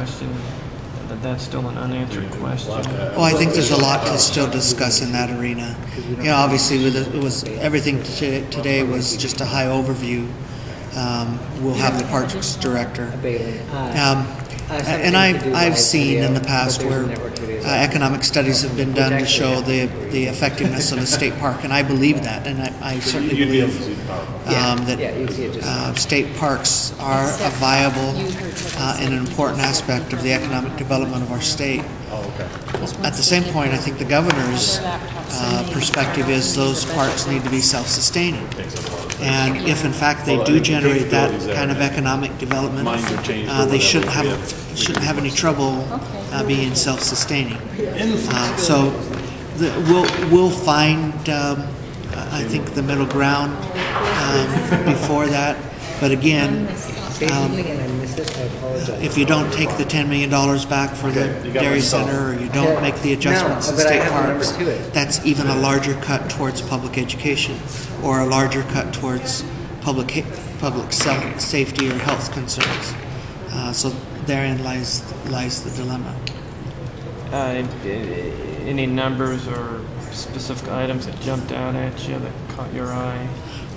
question. That's still an unanswered question. Well, I think there's a lot to still discuss in that arena. You know, obviously, everything today was just a high overview. We'll have the parks director. And I've seen in the past where economic studies have been done to show the effectiveness of a state park, and I believe that, and I certainly believe that state parks are a viable and an important aspect of the economic development of our state. At the same point, I think the governor's perspective is those parks need to be self-sustaining. And if in fact they do generate that kind of economic development, they shouldn't have any trouble being self-sustaining. So we'll find, I think, the middle ground before that. But again, if you don't take the $10 million back for the dairy center, or you don't make the adjustments in state parks, that's even a larger cut towards public education, or a larger cut towards public safety or health concerns. So therein lies the dilemma. Any numbers or specific items that jumped out at you that caught your eye?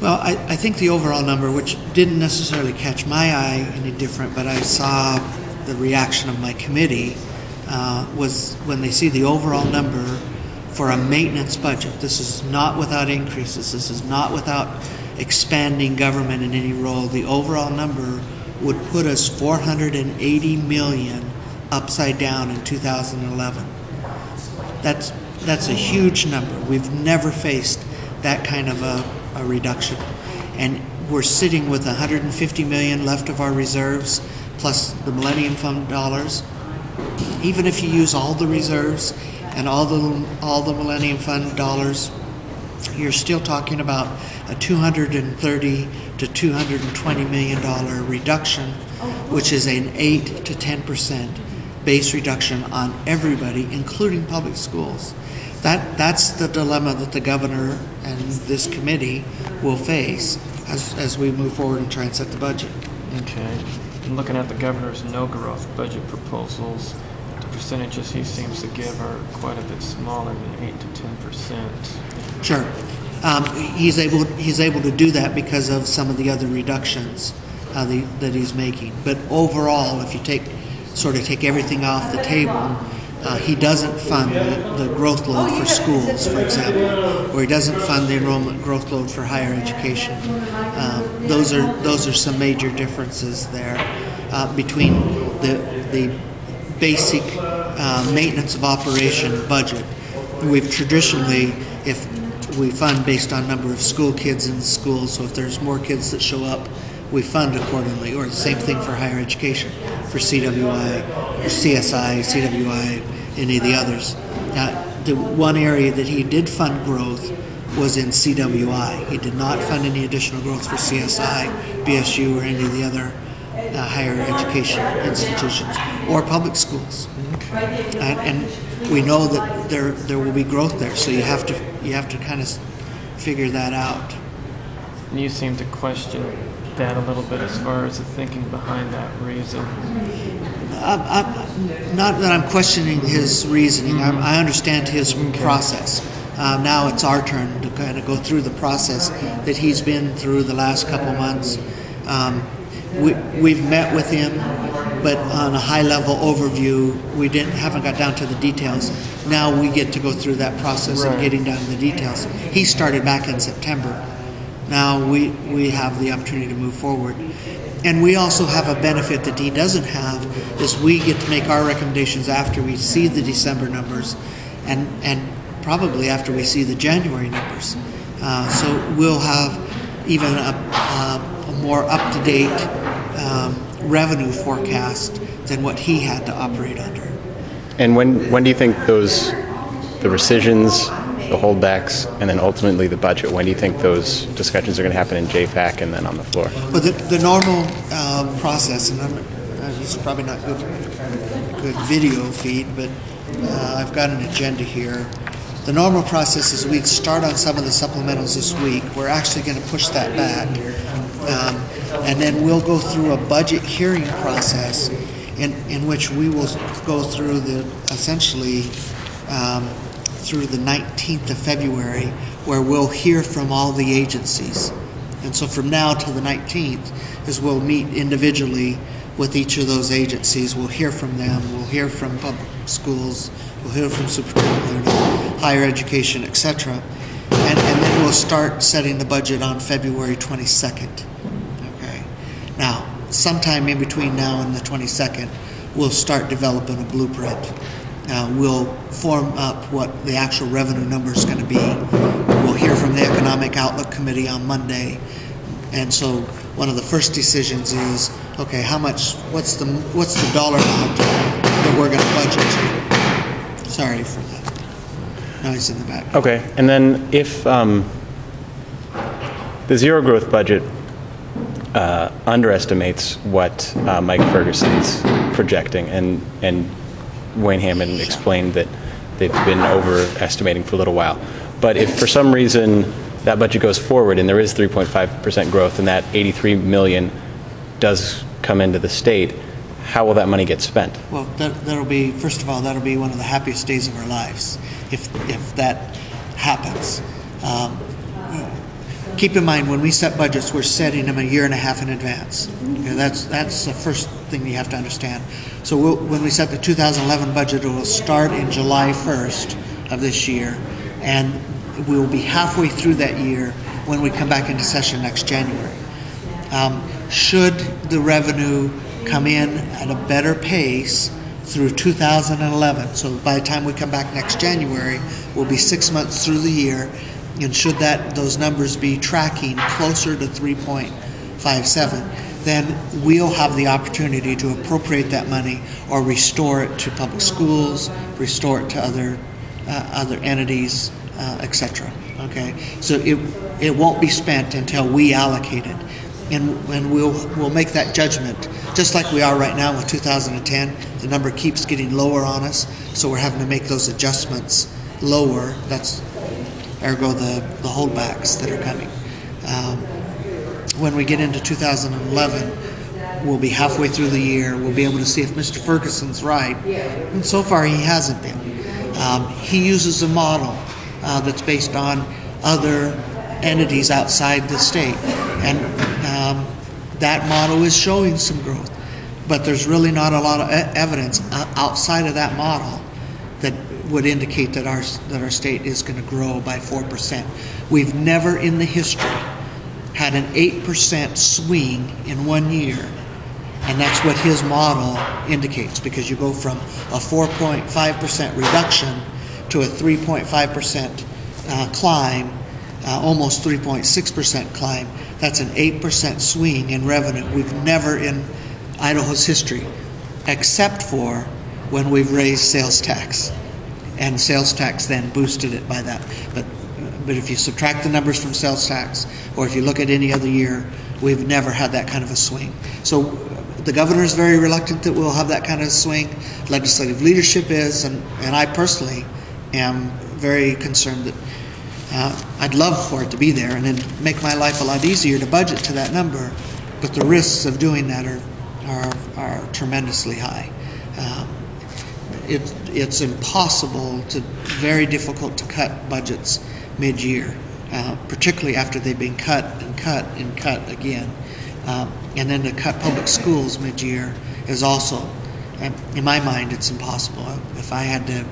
Well, I think the overall number, which didn't necessarily catch my eye any different, but I saw the reaction of my committee, was when they see the overall number for a maintenance budget. This is not without increases. This is not without expanding government in any role. The overall number would put us $480 million upside down in 2011. That's a huge number. We've never faced that kind of a reduction, and we're sitting with $150 million left of our reserves plus the Millennium Fund dollars. Even if you use all the reserves and all the Millennium Fund dollars, you're still talking about a $230 to $220 million reduction, which is an 8 to 10% base reduction on everybody, including public schools. That's the dilemma that the governor and this committee will face as we move forward and try and set the budget. Okay. And looking at the governor's no-growth budget proposals, the percentages he seems to give are quite a bit smaller than 8 to 10%. Sure. He's able to do that because of some of the other reductions that he's making. But overall, if you take everything off the table, he doesn't fund the growth load for schools, for example, or he doesn't fund the enrollment growth load for higher education. Those are some major differences there between the basic maintenance of operation budget. We've traditionally, if we fund based on number of school kids in the school, so if there's more kids that show up, we fund accordingly, or the same thing for higher education, for CWI, or CSI, CWI, any of the others. The one area that he did fund growth was in CWI. He did not fund any additional growth for CSI, BSU, or any of the other higher education institutions or public schools. Okay. And we know that there will be growth there, so you have to kind of figure that out. You seem to question that a little bit as far as the thinking behind that reason. Not that I'm questioning his reasoning. I understand his process. Now it's our turn to kind of go through the process that he's been through the last couple months. We've met with him, but on a high-level overview, we haven't got down to the details. Now we get to go through that process of getting down to the details. He started back in September. Now we have the opportunity to move forward. And we also have a benefit that he doesn't have, is we get to make our recommendations after we see the December numbers and probably after we see the January numbers. So we'll have even a more up-to-date revenue forecast than what he had to operate under. And when do you think the rescissions, the holdbacks, and then ultimately the budget, when do you think those discussions are going to happen in JFAC and then on the floor? Well, the normal process, and this is probably not good video feed, but I've got an agenda here. The normal process is we'd start on some of the supplementals this week. We're actually going to push that back. And then we'll go through a budget hearing process. in which we will go through essentially through the 19th of February, where we'll hear from all the agencies. And so from now till the 19th is we'll meet individually with each of those agencies. We'll hear from them. We'll hear from public schools. We'll hear from superintendent learning, higher education, etc. And then we'll start setting the budget on February 22nd. Okay. Now, sometime in between now and the 22nd, we'll start developing a blueprint. We'll form up what the actual revenue number is going to be. We'll hear from the Economic Outlook Committee on Monday. And so one of the first decisions is, okay, what's the dollar amount that we're going to budget to? Sorry for the noise in the back. Okay, and then if the zero growth budget underestimates what Mike Ferguson's projecting, and Wayne Hammond explained that they've been overestimating for a little while. But if for some reason that budget goes forward and there is 3.5% growth and that $83 million does come into the state, how will that money get spent? Well, that'll be, first of all, that'll be one of the happiest days of our lives if that happens. Keep in mind, when we set budgets, we're setting them a year and a half in advance. Okay, that's the first thing you have to understand. So when we set the 2011 budget, it will start in July 1st of this year, and we will be halfway through that year when we come back into session next January. Should the revenue come in at a better pace through 2011, so by the time we come back next January, we'll be 6 months through the year, and should those numbers be tracking closer to 3.57, then we'll have the opportunity to appropriate that money or restore it to public schools, restore it to other entities, etc. Okay, so it won't be spent until we allocate it, and we'll make that judgment just like we are right now with 2010. The number keeps getting lower on us, so we're having to make those adjustments lower. That's ergo the holdbacks that are coming. When we get into 2011, we'll be halfway through the year. We'll be able to see if Mr. Ferguson's right, and so far he hasn't been. He uses a model that's based on other entities outside the state, and that model is showing some growth, but there's really not a lot of evidence outside of that model that would indicate that our state is going to grow by 4%. We've never in the history had an 8% swing in 1 year, and that's what his model indicates, because you go from a 4.5% reduction to a 3.5% climb, almost 3.6% climb. That's an 8% swing in revenue. We've never in Idaho's history, except for when we've raised sales tax, and sales tax then boosted it by that. But if you subtract the numbers from sales tax, or if you look at any other year, we've never had that kind of a swing. So the governor is very reluctant that we'll have that kind of swing. Legislative leadership is, and I personally am very concerned that I'd love for it to be there and then make my life a lot easier to budget to that number, but the risks of doing that are tremendously high. It's impossible very difficult to cut budgets mid-year, particularly after they've been cut and cut and cut again. And then to cut public schools mid-year is also, in my mind, it's impossible. If I had to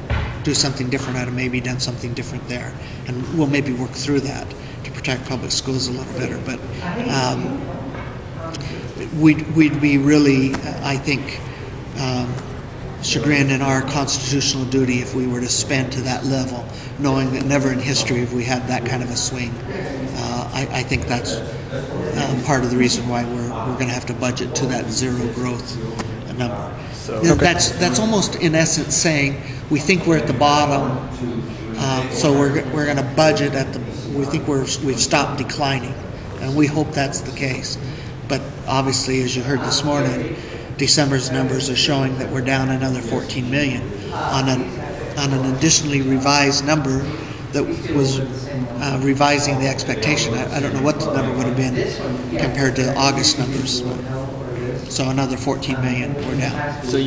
do something different, I'd have maybe done something different there. And we'll maybe work through that to protect public schools a little better. But we'd be really, I think, chagrined in our constitutional duty if we were to spend to that level, knowing that never in history have we had that kind of a swing. I think that's part of the reason why we're going to have to budget to that zero growth number. So, okay. That's almost in essence saying we think we're at the bottom, so we're going to budget we think we've stopped declining, and we hope that's the case. But obviously, as you heard this morning, December's numbers are showing that we're down another 14 million on an additionally revised number that was revising the expectation. I don't know what the number would have been compared to August numbers. So another 14 million we're down. So